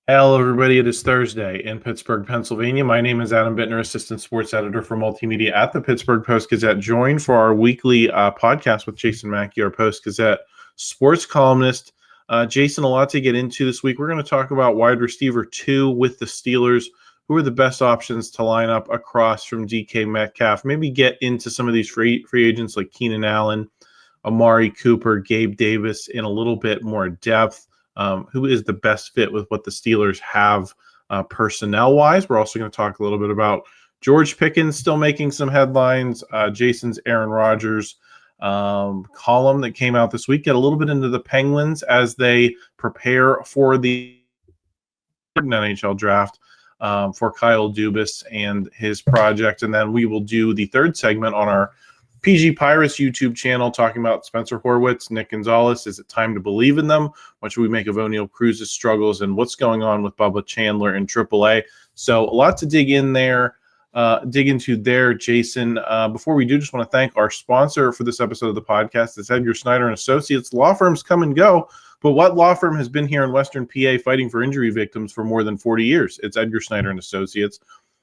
Hello, everybody. It is Thursday in Pittsburgh, Pennsylvania. My name is Adam Bittner, Assistant Sports Editor for Multimedia at the Pittsburgh Post-Gazette, joined for our weekly podcast with Jason Mackey, our Post-Gazette sports columnist. Jason, a lot to get into this week. We're going to talk about wide receiver 2 with the Steelers. Who are the best options to line up across from DK Metcalf? Maybe get into some of these free agents like Keenan Allen, Amari Cooper, Gabe Davis in a little bit more depth. Who is the best fit with what the Steelers have personnel-wise. We're also going to talk a little bit about George Pickens still making some headlines, Jason's Aaron Rodgers column that came out this week. Get a little bit into the Penguins as they prepare for the NHL draft for Kyle Dubas and his project. And then we will do the third segment on our PG Pirates YouTube channel talking about Spencer Horwitz, Nick Gonzalez. Is it time to believe in them? What should we make of O'Neal Cruz's struggles and what's going on with Bubba Chandler in AAA? So a lot to dig into there, Jason. Before we do, just want to thank our sponsor for this episode of the podcast. It's Edgar Snyder and Associates. Law firms come and go, but what law firm has been here in Western PA fighting for injury victims for more than 40 years? It's Edgar Snyder and Associates.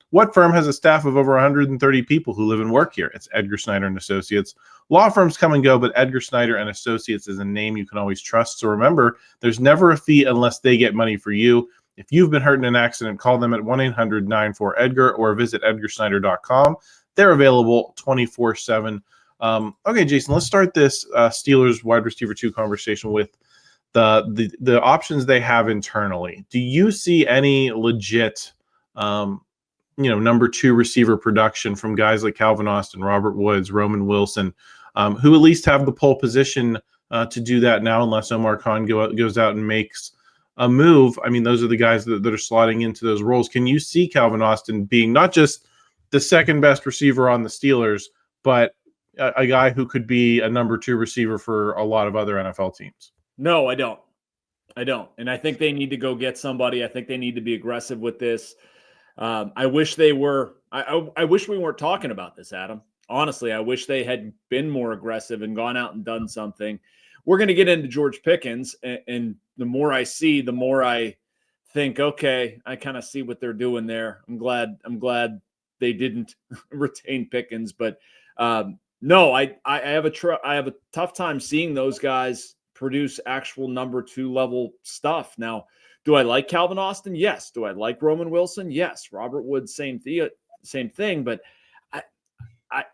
What firm has a staff of over 130 people who live and work here? It's Edgar Snyder and Associates. Law firms come and go, but Edgar Snyder and Associates is a name you can always trust. So remember, there's never a fee unless they get money for you. If you've been hurt in an accident, call them at 1-800-94-EDGAR or visit edgarsnyder.com. They're available 24/7. Okay, Jason, let's start this Steelers wide receiver 2 conversation with the options they have internally. Do you see any legit number 2 receiver production from guys like Calvin Austin, Robert Woods, Roman Wilson, who at least have the pole position to do that now, unless Omar Khan goes out and makes a move? I mean, those are the guys that are slotting into those roles. Can you see Calvin Austin being not just the second best receiver on the Steelers, but a guy who could be a number 2 receiver for a lot of other NFL teams? No, I don't. And I think they need to go get somebody. I think they need to be aggressive with this. I wish they were. I wish we weren't talking about this, Adam. Honestly, I wish they had been more aggressive and gone out and done something. We're going to get into George Pickens, and the more I see, the more I think, okay, I kind of see what they're doing there. I'm glad they didn't retain Pickens, but no, I have a tough time seeing those guys produce actual number 2 level stuff. Now, do I like Calvin Austin? Yes. Do I like Roman Wilson? Yes. Robert Woods, same thing. But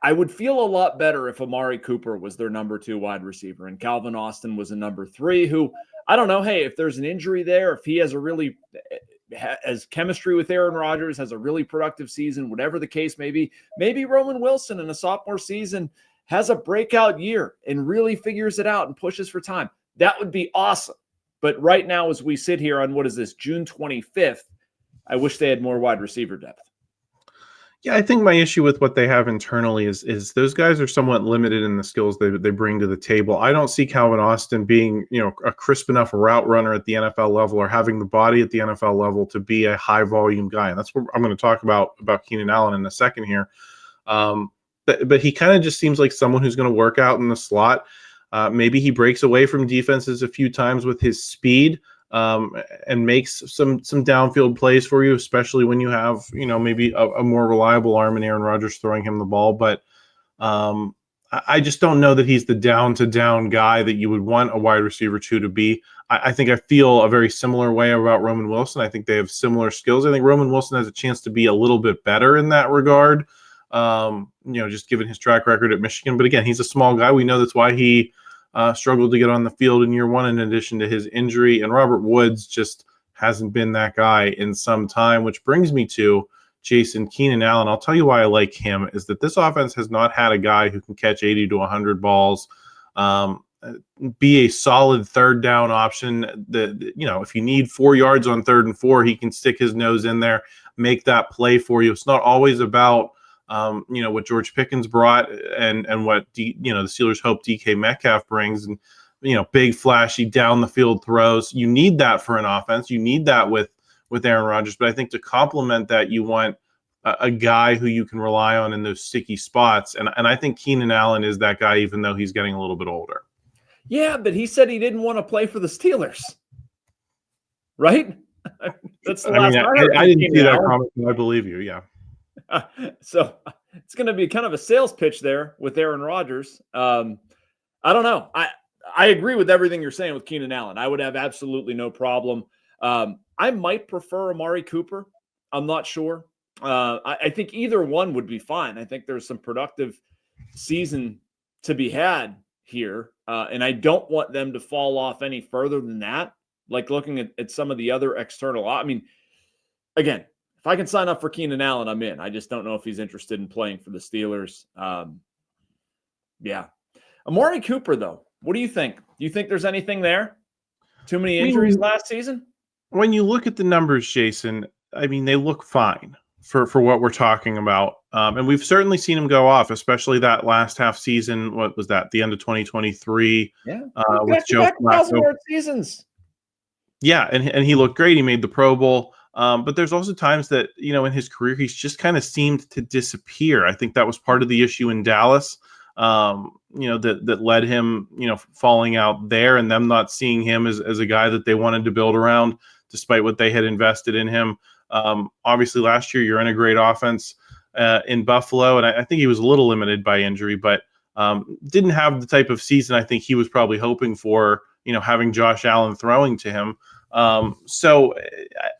I would feel a lot better if Amari Cooper was their number 2 wide receiver and Calvin Austin was a number 3 who, I don't know, hey, if there's an injury there, if he has chemistry with Aaron Rodgers, has a really productive season, whatever the case may be, maybe Roman Wilson in a sophomore season has a breakout year and really figures it out and pushes for time. That would be awesome. But right now, as we sit here on, June 25th, I wish they had more wide receiver depth. Yeah, I think my issue with what they have internally is those guys are somewhat limited in the skills they bring to the table. I don't see Calvin Austin being, a crisp enough route runner at the NFL level or having the body at the NFL level to be a high volume guy. And that's what I'm going to talk about Keenan Allen in a second here. But he kind of just seems like someone who's going to work out in the slot. Maybe he breaks away from defenses a few times with his speed and makes some downfield plays for you, especially when you have, maybe a more reliable arm in Aaron Rodgers throwing him the ball. But I just don't know that he's the down-to-down guy that you would want a wide receiver 2 to be. I think I feel a very similar way about Roman Wilson. I think they have similar skills. I think Roman Wilson has a chance to be a little bit better in that regard. Just given his track record at Michigan. But again, he's a small guy. We know that's why he struggled to get on the field in year 1 in addition to his injury. And Robert Woods just hasn't been that guy in some time, which brings me to Jason Keenan Allen. I'll tell you why I like him is that this offense has not had a guy who can catch 80 to 100 balls, be a solid third down option that, if you need 4 yards on 3rd and 4, he can stick his nose in there, make that play for you. It's not always about what George Pickens brought and what the Steelers hope DK Metcalf brings, and big flashy down the field throws. You need that for an offense. You need that with Aaron Rodgers. But I think to complement that, you want a guy who you can rely on in those sticky spots. And I think Keenan Allen is that guy, even though he's getting a little bit older. Yeah, but he said he didn't want to play for the Steelers, right? That's the I last mean, I heard I from didn't see Keenan that Allen. comment, but I believe you. Yeah. So it's going to be kind of a sales pitch there with Aaron Rodgers. I don't know. I agree with everything you're saying with Keenan Allen. I would have absolutely no problem. I might prefer Amari Cooper. I'm not sure. I think either one would be fine. I think there's some productive season to be had here. And I don't want them to fall off any further than that. Like looking at some of the other external, I mean, again, if I can sign up for Keenan Allen, I'm in. I just don't know if he's interested in playing for the Steelers. Yeah. Amari Cooper, though, what do you think? Do you think there's anything there? Too many injuries last season? When you look at the numbers, Jason, I mean, they look fine for what we're talking about. And we've certainly seen him go off, especially that last half season. What was that? The end of 2023 Yeah. with Joe Flacco. Seasons. Yeah, and he looked great. He made the Pro Bowl. But there's also times that, in his career, he's just kind of seemed to disappear. I think that was part of the issue in Dallas, that led him, falling out there and them not seeing him as a guy that they wanted to build around, despite what they had invested in him. Obviously, last year, you're in a great offense in Buffalo, and I think he was a little limited by injury, but didn't have the type of season I think he was probably hoping for, having Josh Allen throwing to him. So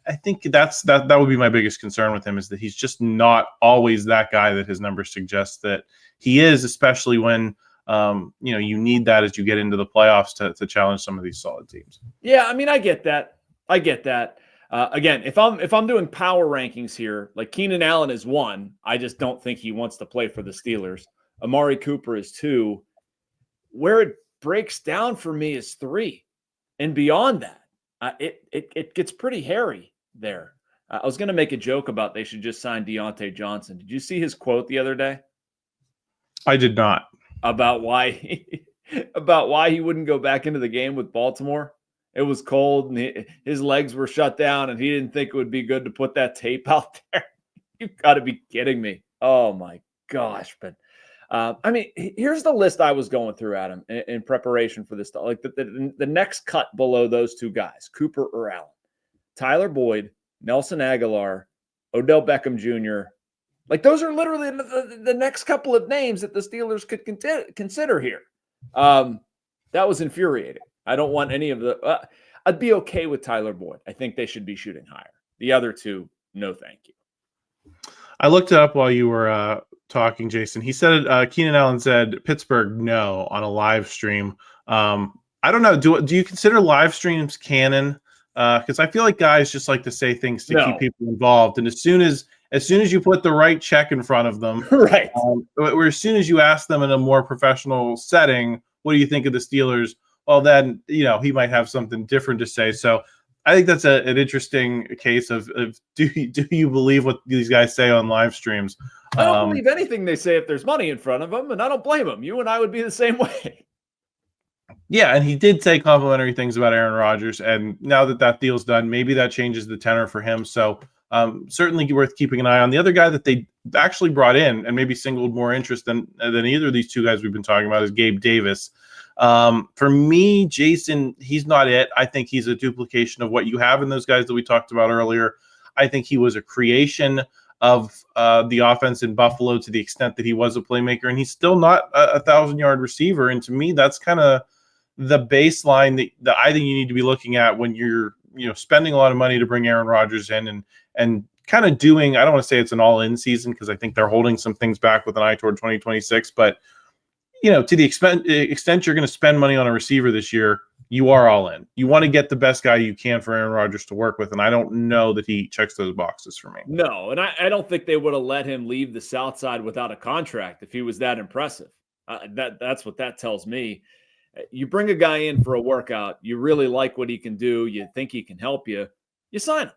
I think that would be my biggest concern with him, is that he's just not always that guy that his numbers suggest that he is, especially when you need that as you get into the playoffs to challenge some of these solid teams. Yeah, I mean, I get that. Again, if I'm doing power rankings here, like Keenan Allen is 1. I just don't think he wants to play for the Steelers. Amari Cooper is 2. Where it breaks down for me is 3, and beyond that. It gets pretty hairy there. I was going to make a joke about they should just sign Deontay Johnson. Did you see his quote the other day? I did not. About why he wouldn't go back into the game with Baltimore. It was cold and his legs were shut down, and he didn't think it would be good to put that tape out there. You've got to be kidding me. Oh my gosh. But I mean, here's the list I was going through, Adam, in preparation for this. Like the next cut below those two guys, Cooper or Allen, Tyler Boyd, Nelson Aguilar, Odell Beckham Jr. Like those are literally the next couple of names that the Steelers could consider here. That was infuriating. I don't want any of the. I'd be okay with Tyler Boyd. I think they should be shooting higher. The other two, no, thank you. I looked it up while you were talking, Jason. He said Keenan Allen said Pittsburgh no on a live stream. I don't know. Do you consider live streams canon? Because I feel like guys just like to say things to keep people involved, and as soon as you put the right check in front of them, right, or as soon as you ask them in a more professional setting, what do you think of the Steelers? Well, then he might have something different to say. So I think that's an interesting case of do you believe what these guys say on live streams? I don't believe anything they say if there's money in front of them, and I don't blame them. You and I would be the same way. Yeah, and he did say complimentary things about Aaron Rodgers, and now that deal's done, maybe that changes the tenor for him. So certainly worth keeping an eye on. The other guy that they actually brought in and maybe singled more interest than either of these two guys we've been talking about is Gabe Davis. For me, Jason, he's not it. I think he's a duplication of what you have in those guys that we talked about earlier. I think he was a creation of the offense in Buffalo to the extent that he was a playmaker, and he's still not a 1,000-yard receiver. And to me, that's kind of the baseline that I think you need to be looking at when you're spending a lot of money to bring Aaron Rodgers in and kind of doing. I don't want to say it's an all-in season because I think they're holding some things back with an eye toward 2026, but to the extent you're going to spend money on a receiver this year, you are all in. You want to get the best guy you can for Aaron Rodgers to work with, and I don't know that he checks those boxes for me. No, and I don't think they would have let him leave the South Side without a contract if he was that impressive. That's what that tells me. You bring a guy in for a workout, you really like what he can do, you think he can help you, you sign him.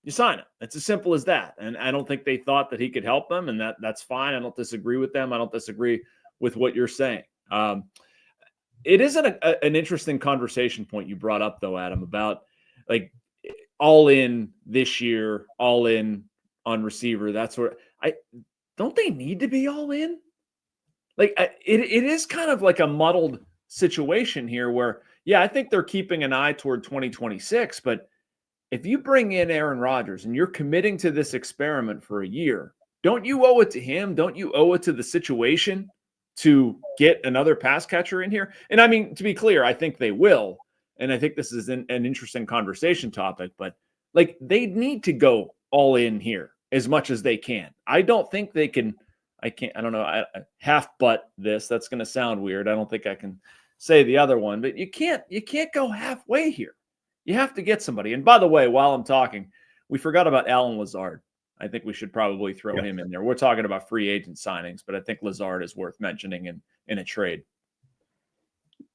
You sign him. It's as simple as that. And I don't think they thought that he could help them, and that's fine. I don't disagree with them. I don't disagree with what you're saying. It is an interesting conversation point you brought up, though, Adam, about like all in this year, all in on receiver. That's where don't they need to be all in? Like it is kind of like a muddled situation here where, yeah, I think they're keeping an eye toward 2026, but if you bring in Aaron Rodgers and you're committing to this experiment for a year, don't you owe it to him? Don't you owe it to the situation to get another pass catcher in here? And I mean, to be clear, I think they will. And I think this is an interesting conversation topic, but like they need to go all in here as much as they can. I don't think they can. I don't know. I half butt this. That's going to sound weird. I don't think I can say the other one, but you can't go halfway here. You have to get somebody. And by the way, while I'm talking, we forgot about Alan Lazard. I think we should probably throw him in there. We're talking about free agent signings, but I think Lazard is worth mentioning in a trade.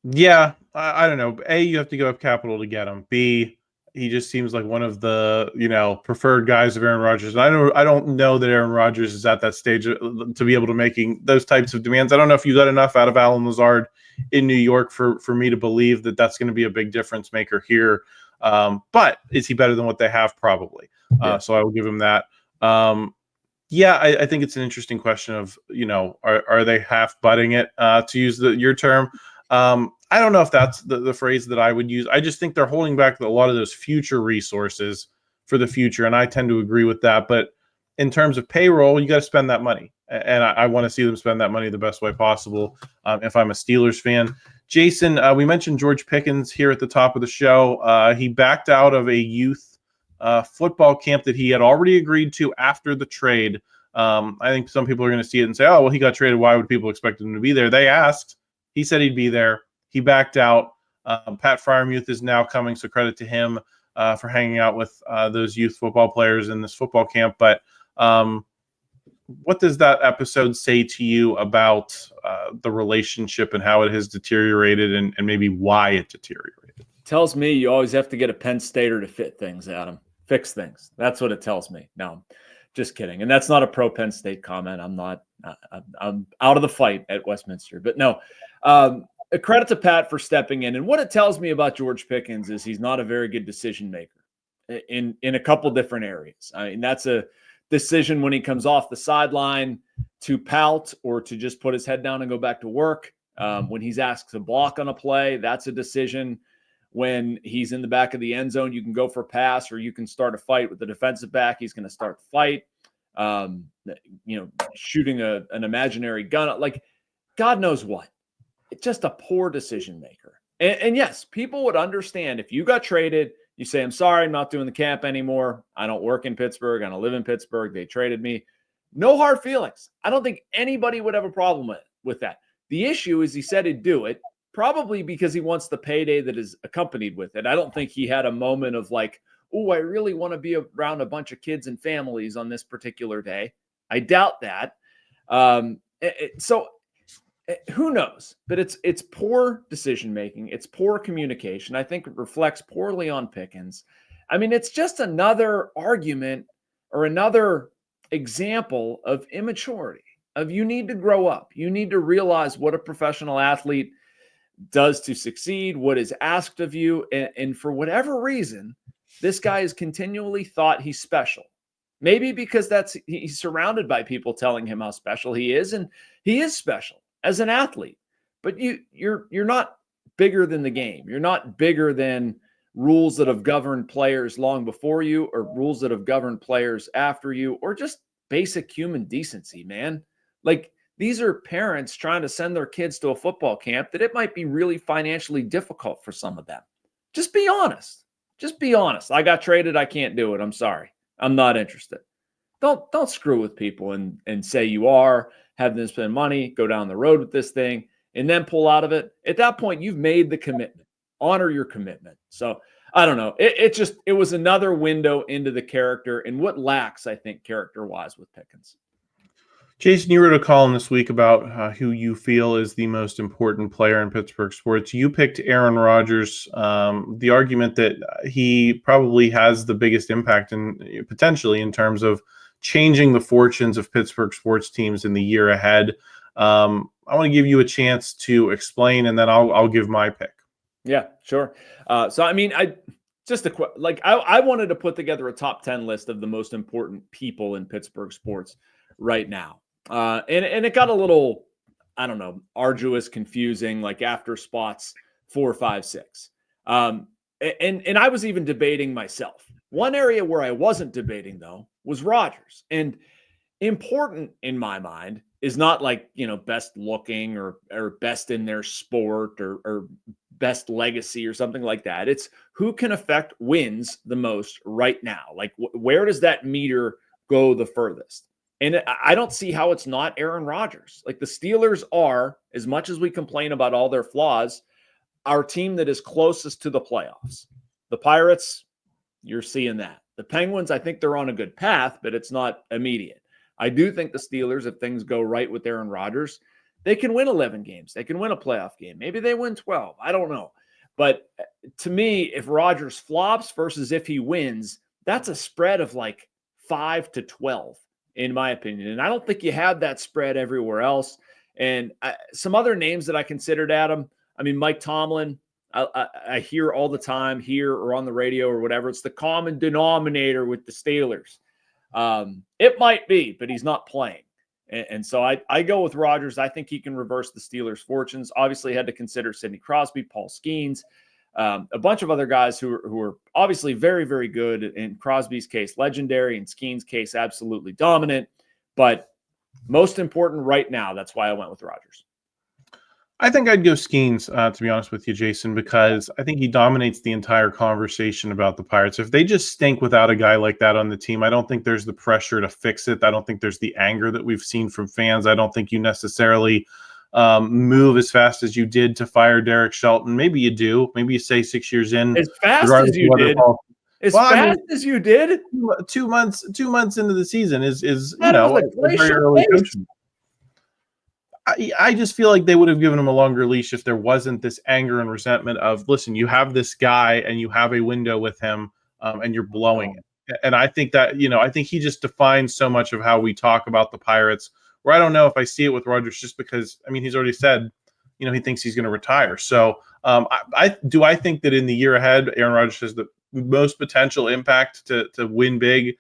Yeah, I don't know. A, you have to go up capital to get him. B, he just seems like one of the preferred guys of Aaron Rodgers. And I don't know that Aaron Rodgers is at that stage to be able to making those types of demands. I don't know if you got enough out of Alan Lazard in New York for me to believe that that's going to be a big difference maker here. But is he better than what they have? Probably. So I will give him that. I think it's an interesting question of, are they half butting it, to use your term? I don't know if that's the phrase that I would use. I just think they're holding back a lot of those future resources for the future. And I tend to agree with that. But in terms of payroll, you got to spend that money. And I want to see them spend that money the best way possible. If I'm a Steelers fan, Jason, we mentioned George Pickens here at the top of the show. He backed out of a youth football camp that he had already agreed to after the trade. I think some people are going to see it and say, oh, well, he got traded. Why would people expect him to be there? They asked. He said he'd be there. He backed out. Pat Freiermuth is now coming, so credit to him for hanging out with those youth football players in this football camp. But what does that episode say to you about the relationship and how it has deteriorated and maybe why it deteriorated? Tells me you always have to get a Penn Stater to fit things, Adam. Fix things. That's what it tells me. No, just kidding. And that's not a pro Penn State comment. I'm out of the fight at Westminster. But no, a credit to Pat for stepping in. And what it tells me about George Pickens is he's not a very good decision maker in a couple different areas. I mean, that's a decision when he comes off the sideline to pout or to just put his head down and go back to work. When he's asked to block on a play, that's a decision. When he's in the back of the end zone, you can go for a pass or you can start a fight with the defensive back. He's going to start the fight. Shooting an imaginary gun, like God knows what. It's just a poor decision maker. And yes, people would understand if you got traded, you say, I'm sorry, I'm not doing the camp anymore. I don't work in Pittsburgh. I don't live in Pittsburgh. They traded me. No hard feelings. I don't think anybody would have a problem with that. The issue is he said he'd do it, probably because he wants the payday that is accompanied with it. I don't think he had a moment of like, oh, I really want to be around a bunch of kids and families on this particular day. I doubt that. So who knows? But it's poor decision-making. It's poor communication. I think it reflects poorly on Pickens. I mean, it's just another argument or another example of immaturity, of you need to grow up. You need to realize what a professional athlete does to succeed, what is asked of you. And for whatever reason, this guy is continually thought he's special. Maybe because he's surrounded by people telling him how special he is, and he is special as an athlete. But you're not bigger than the game. You're not bigger than rules that have governed players long before you, or rules that have governed players after you, or just basic human decency, man. Like, these are parents trying to send their kids to a football camp that it might be really financially difficult for some of them. Just be honest. Just be honest. I got traded. I can't do it. I'm sorry. I'm not interested. Don't screw with people and say you are, have them spend money, go down the road with this thing, and then pull out of it. At that point, you've made the commitment. Honor your commitment. So I don't know. It was another window into the character and what lacks, I think, character-wise with Pickens. Jason, you wrote a column this week about who you feel is the most important player in Pittsburgh sports. You picked Aaron Rodgers. The argument that he probably has the biggest impact potentially in terms of changing the fortunes of Pittsburgh sports teams in the year ahead. I want to give you a chance to explain, and then I'll give my pick. Yeah, sure. So I mean, I wanted to put together a top 10 list of the most important people in Pittsburgh sports right now. And it got a little, I don't know, arduous, confusing, like after spots 4, 5, 6. And I was even debating myself One area where I wasn't debating, though, was Rodgers. And important in my mind is not like, best looking or best in their sport or best legacy or something like that. It's who can affect wins the most right now. Like, where does that meter go the furthest? And I don't see how it's not Aaron Rodgers. Like, the Steelers are, as much as we complain about all their flaws, our team that is closest to the playoffs. The Pirates, you're seeing that. The Penguins, I think they're on a good path, but it's not immediate. I do think the Steelers, if things go right with Aaron Rodgers, they can win 11 games. They can win a playoff game. Maybe they win 12. I don't know. But to me, if Rodgers flops versus if he wins, that's a spread of like 5 to 12, in my opinion. And I don't think you have that spread everywhere else. And some other names that I considered, Adam, I mean, Mike Tomlin, I hear all the time here or on the radio or whatever. It's the common denominator with the Steelers. It might be, but he's not playing. And so I go with Rodgers. I think he can reverse the Steelers' fortunes. Obviously, had to consider Sidney Crosby, Paul Skeens, a bunch of other guys who are obviously very, very good. In Crosby's case, legendary. In Skeens' case, absolutely dominant. But most important right now, that's why I went with Rodgers. I think I'd go Skeens, to be honest with you, Jason, because I think he dominates the entire conversation about the Pirates. If they just stink without a guy like that on the team, I don't think there's the pressure to fix it. I don't think there's the anger that we've seen from fans. I don't think you necessarily move as fast as you did to fire Derek Shelton. Maybe you do. Maybe you say 6 years in. As fast as you did. As you did. 2 months into the season is very early coaching. I just feel like they would have given him a longer leash if there wasn't this anger and resentment of, listen, you have this guy and you have a window with him and you're blowing it. And I think that, I think he just defines so much of how we talk about the Pirates, where I don't know if I see it with Rodgers just because, he's already said, he thinks he's going to retire. So I think that in the year ahead, Aaron Rodgers has the most potential impact to win big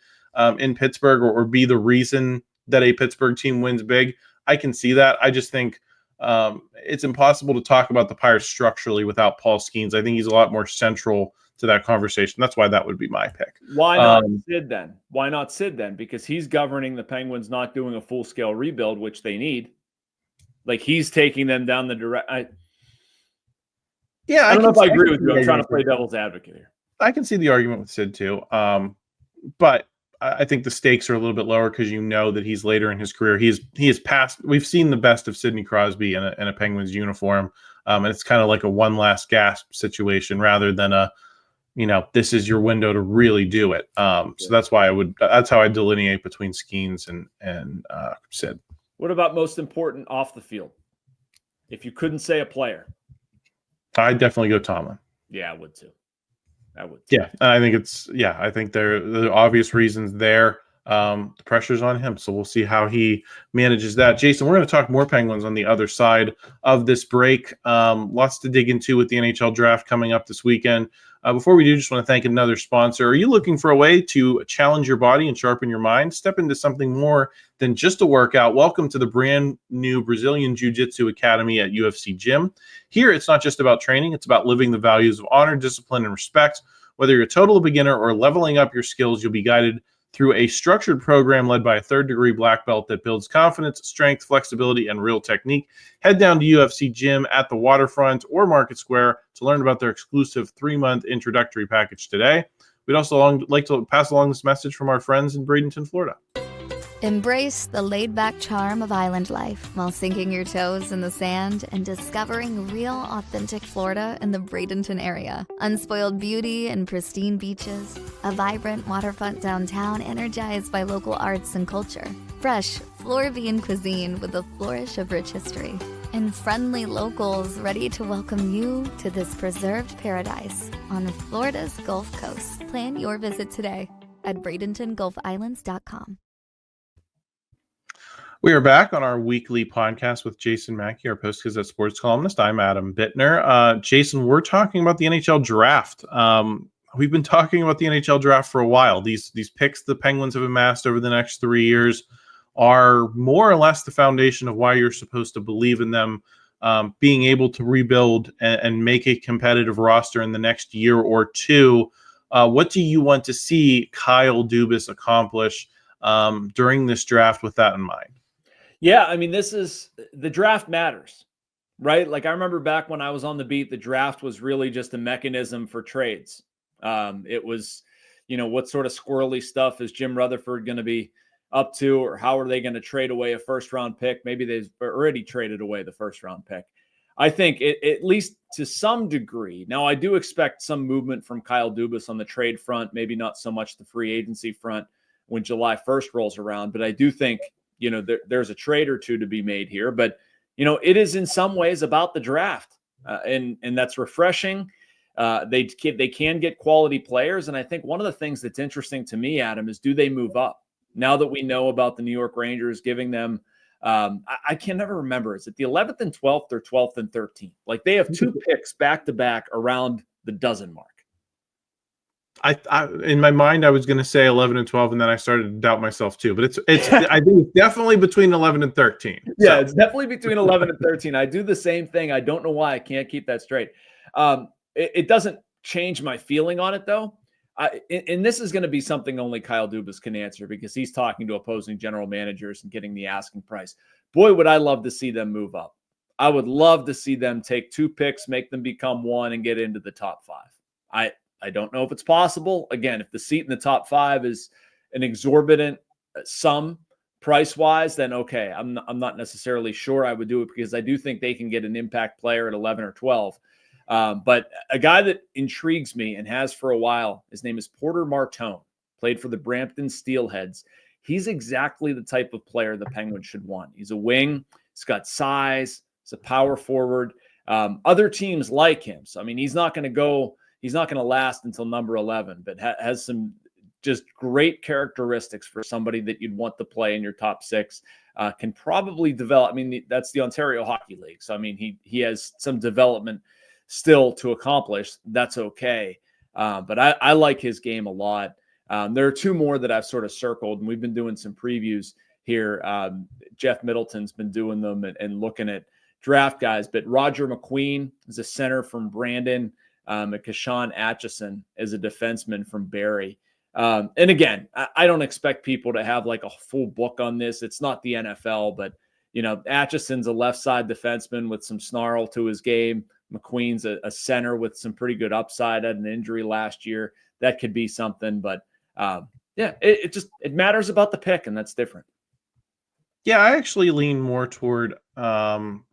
in Pittsburgh or be the reason that a Pittsburgh team wins big. I can see that. I just think it's impossible to talk about the Pirates structurally without Paul Skeens. I think he's a lot more central to that conversation. That's why that would be my pick. Why not Sid then? Why not Sid then? Because he's governing the Penguins not doing a full-scale rebuild, which they need. Like, he's taking them down the direct. I don't know if I agree with you. I'm trying to play devil's advocate here. I can see the argument with Sid too. But I think the stakes are a little bit lower because that he's later in his career. He is past. We've seen the best of Sidney Crosby in a Penguins uniform, and it's kind of like a one last gasp situation rather than this is your window to really do it. So that's why that's how I delineate between Skeens and Sid. What about most important off the field? If you couldn't say a player, I'd definitely go Tomlin. Yeah, I would too. Yeah, I think there are obvious reasons there. The pressure's on him, so we'll see how he manages that. Jason, we're going to talk more Penguins on the other side of this break. Lots to dig into with the NHL draft coming up this weekend. Before we do, just want to thank another sponsor. Are you looking for a way to challenge your body and sharpen your mind? Step into something more than just a workout. Welcome to the brand new Brazilian Jiu-Jitsu Academy at UFC Gym. Here, it's not just about training. It's about living the values of honor, discipline, and respect. Whether you're a total beginner or leveling up your skills, you'll be guided through a structured program led by a third-degree black belt that builds confidence, strength, flexibility, and real technique. Head down to UFC Gym at the Waterfront or Market Square to learn about their exclusive 3-month introductory package today. We'd also like to pass along this message from our friends in Bradenton, Florida. Embrace the laid-back charm of island life while sinking your toes in the sand and discovering real, authentic Florida in the Bradenton area. Unspoiled beauty and pristine beaches, a vibrant waterfront downtown energized by local arts and culture, fresh Floridian cuisine with a flourish of rich history, and friendly locals ready to welcome you to this preserved paradise on Florida's Gulf Coast. Plan your visit today at BradentonGulfIslands.com. We are back on our weekly podcast with Jason Mackey, our Post-Gazette sports columnist. I'm Adam Bittner. Jason, we're talking about the NHL draft. We've been talking about the NHL draft for a while. These picks the Penguins have amassed over the next 3 years are more or less the foundation of why you're supposed to believe in them being able to rebuild and make a competitive roster in the next year or two. What do you want to see Kyle Dubas accomplish during this draft with that in mind? Yeah, I mean, the draft matters, right? Like I remember back when I was on the beat, the draft was really just a mechanism for trades. It was, what sort of squirrely stuff is Jim Rutherford going to be up to, or how are they going to trade away a first-round pick? Maybe they've already traded away the first-round pick. I think at least to some degree. Now, I do expect some movement from Kyle Dubas on the trade front, maybe not so much the free agency front when July 1st rolls around, but I do think there's a trade or two to be made here, but it is in some ways about the draft, and that's refreshing. They can get quality players, and I think one of the things that's interesting to me, Adam, is do they move up now that we know about the New York Rangers giving them? I can never remember. Is it the 11th and 12th or 12th and 13th? Like they have two picks back to back around the dozen mark. I in my mind I was going to say 11 and 12, and then I started to doubt myself too. But it's I think it's definitely between 11 and 13. Yeah, it's definitely between 11 and 13. I do the same thing. I don't know why I can't keep that straight. It doesn't change my feeling on it though. And this is going to be something only Kyle Dubas can answer because he's talking to opposing general managers and getting the asking price. Boy, would I love to see them move up. I would love to see them take two picks, make them become one, and get into the top five. I don't know if it's possible. Again, if the seat in the top five is an exorbitant sum price-wise, then okay, I'm not necessarily sure I would do it because I do think they can get an impact player at 11 or 12. But a guy that intrigues me and has for a while, his name is Porter Martone, played for the Brampton Steelheads. He's exactly the type of player the Penguins should want. He's a wing. He's got size. He's a power forward. Other teams like him. So, I mean, he's not going to last until number 11, but has some just great characteristics for somebody that you'd want to play in your top six. Can probably develop. I mean, that's the Ontario Hockey League. So, I mean, he has some development still to accomplish. That's okay. But I like his game a lot. There are two more that I've sort of circled, and we've been doing some previews here. Jeff Middleton's been doing them and looking at draft guys, but Roger McQueen is a center from Brandon. Kashawn Atchison is a defenseman from Barrie. And again, I don't expect people to have like a full book on this. It's not the NFL, but Atchison's a left side defenseman with some snarl to his game. McQueen's a center with some pretty good upside. Had an injury last year. That could be something, but it matters about the pick, and that's different. Yeah, I actually lean more toward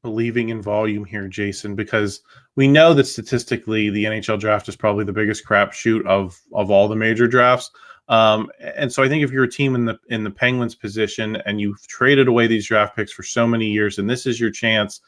believing in volume here, Jason, because we know that statistically the NHL draft is probably the biggest crapshoot of all the major drafts. And so I think if you're a team in the Penguins position and you've traded away these draft picks for so many years, and this is your chance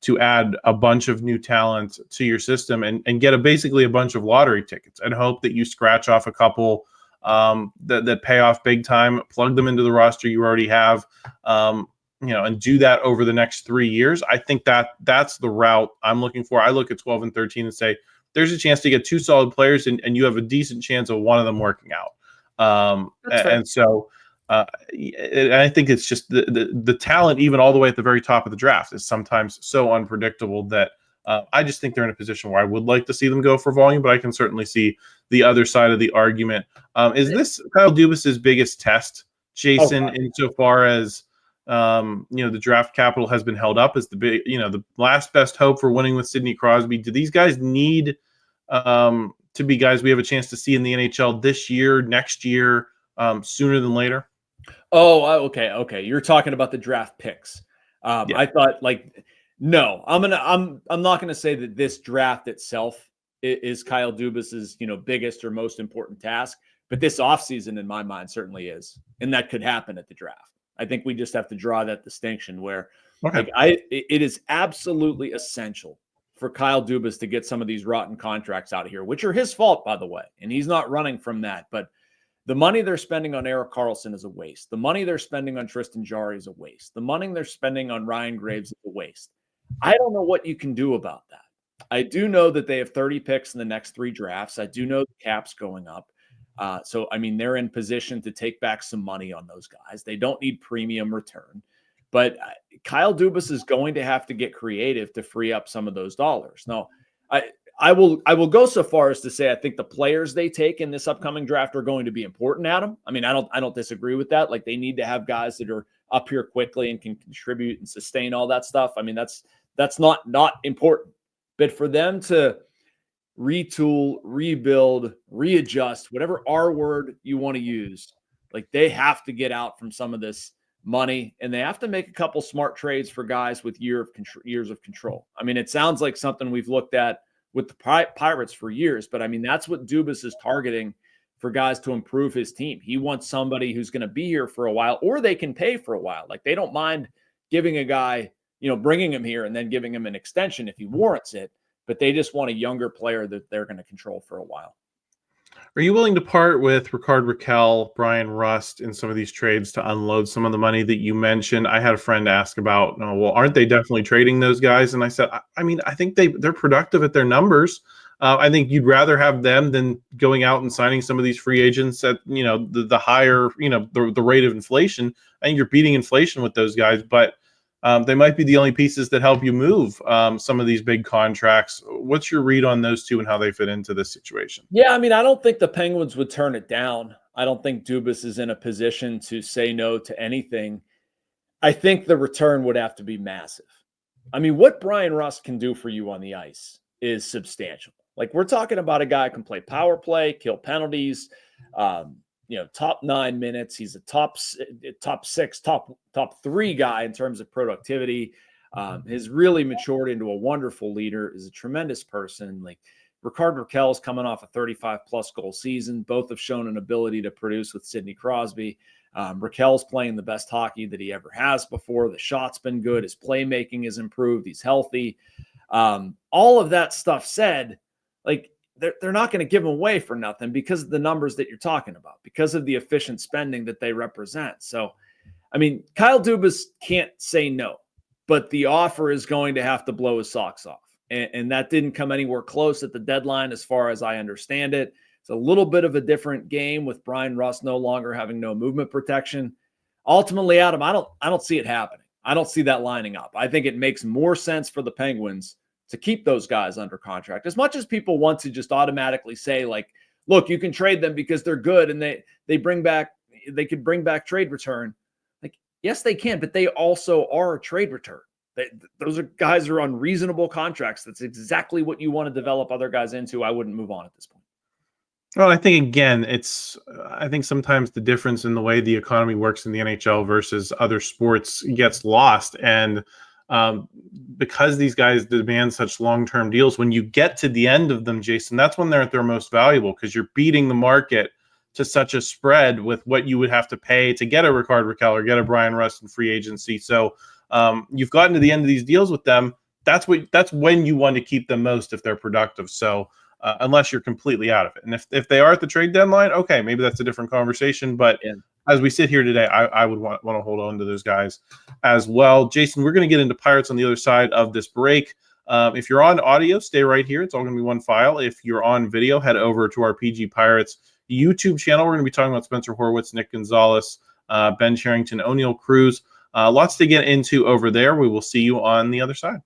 to add a bunch of new talent to your system and get basically a bunch of lottery tickets and hope that you scratch off a couple that pay off big time, plug them into the roster you already have, and do that over the next 3 years. I think that's the route I'm looking for. I look at 12 and 13 and say, there's a chance to get two solid players and you have a decent chance of one of them working out. And so I think it's just the talent, even all the way at the very top of the draft, is sometimes so unpredictable that I just think they're in a position where I would like to see them go for volume, but I can certainly see the other side of the argument. Is this Kyle Dubas's biggest test, Jason, insofar as the draft capital has been held up as the last best hope for winning with Sidney Crosby? Do these guys need to be guys we have a chance to see in the NHL this year, next year, sooner than later? Oh, okay. You're talking about the draft picks. Yeah. I thought no. I'm not gonna say that this draft itself is Kyle Dubas's biggest or most important task, but this offseason in my mind certainly is, and that could happen at the draft. I think we just have to draw that distinction where it is absolutely essential for Kyle Dubas to get some of these rotten contracts out of here, which are his fault, by the way, and he's not running from that. But the money they're spending on Erk Karlsson is a waste. The money they're spending on Tristan Jarry is a waste. The money they're spending on Ryan Graves is a waste. I don't know what you can do about that. I do know that they have 30 picks in the next 3 drafts. I do know the cap's going up. So, I mean, they're in position to take back some money on those guys. They don't need premium return. But Kyle Dubas is going to have to get creative to free up some of those dollars. Now, I will go so far as to say I think the players they take in this upcoming draft are going to be important, Adam. I mean, I don't disagree with that. Like, they need to have guys that are up here quickly and can contribute and sustain all that stuff. I mean, that's not important. But for them to retool, rebuild, readjust, whatever R word you want to use, like, they have to get out from some of this money, and they have to make a couple smart trades for guys with years of control. I mean, it sounds like something we've looked at with the Pirates for years, but I mean, that's what Dubas is targeting for guys to improve his team. He wants somebody who's going to be here for a while, or they can pay for a while. Like, they don't mind giving a guy, bringing him here and then giving him an extension if he warrants it, but they just want a younger player that they're going to control for a while. Are you willing to part with Rickard, Rakell, Bryan, Rust in some of these trades to unload some of the money that you mentioned? I had a friend ask about, aren't they definitely trading those guys? And I said, I think they're productive at their numbers. I think you'd rather have them than going out and signing some of these free agents at, the higher, the rate of inflation. I think you're beating inflation with those guys, but they might be the only pieces that help you move some of these big contracts. What's your read on those two and how they fit into this situation? Yeah, I mean, I don't think the Penguins would turn it down. I don't think Dubas is in a position to say no to anything. I think the return would have to be massive. I mean, what Bryan Rust can do for you on the ice is substantial. Like, we're talking about a guy who can play power play, kill penalties, top 9 minutes. He's a top 6, top 3 guy in terms of productivity. Has really matured into a wonderful leader, is a tremendous person. Like, Rakell is coming off a 35-plus goal season. Both have shown an ability to produce with Sidney Crosby. Rakell's playing the best hockey that he ever has before. The shot's been good. His playmaking has improved. He's healthy. All of that stuff said, like, they're not going to give them away for nothing because of the numbers that you're talking about, because of the efficient spending that they represent. So, I mean, Kyle Dubas can't say no, but the offer is going to have to blow his socks off. And that didn't come anywhere close at the deadline, as far as I understand it. It's a little bit of a different game with Bryan Rust no longer having no movement protection. Ultimately, Adam, I don't see it happening. I don't see that lining up. I think it makes more sense for the Penguins to keep those guys under contract. As much as people want to just automatically say, like, look, you can trade them because they're good and they could bring back trade return. Like, yes, they can, but they also are a trade return. Those are guys who are on reasonable contracts. That's exactly what you want to develop other guys into. I wouldn't move on at this point. Well, I think, again, I think sometimes the difference in the way the economy works in the NHL versus other sports gets lost. And because these guys demand such long-term deals, when you get to the end of them, Jason, that's when they're at their most valuable, because you're beating the market to such a spread with what you would have to pay to get a Rickard, Rakell or get a Bryan Rust in free agency. So you've gotten to the end of these deals with them. That's when you want to keep them most if they're productive. So unless you're completely out of it. And if they are at the trade deadline, okay, maybe that's a different conversation. But as we sit here today, I would want to hold on to those guys as well. Jason, we're going to get into Pirates on the other side of this break. If you're on audio, stay right here. It's all going to be one file. If you're on video, head over to our PG Pirates YouTube channel. We're going to be talking about Spencer Horwitz, Nick Gonzalez, Ben Cherington, O'Neill Cruz. Lots to get into over there. We will see you on the other side.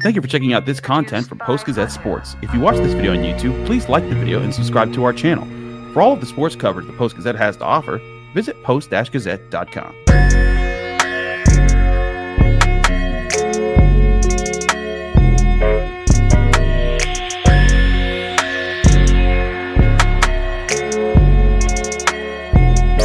Thank you for checking out this content from Post-Gazette Sports. If you watch this video on YouTube, please like the video and subscribe to our channel. For all of the sports coverage the Post-Gazette has to offer, visit post-gazette.com.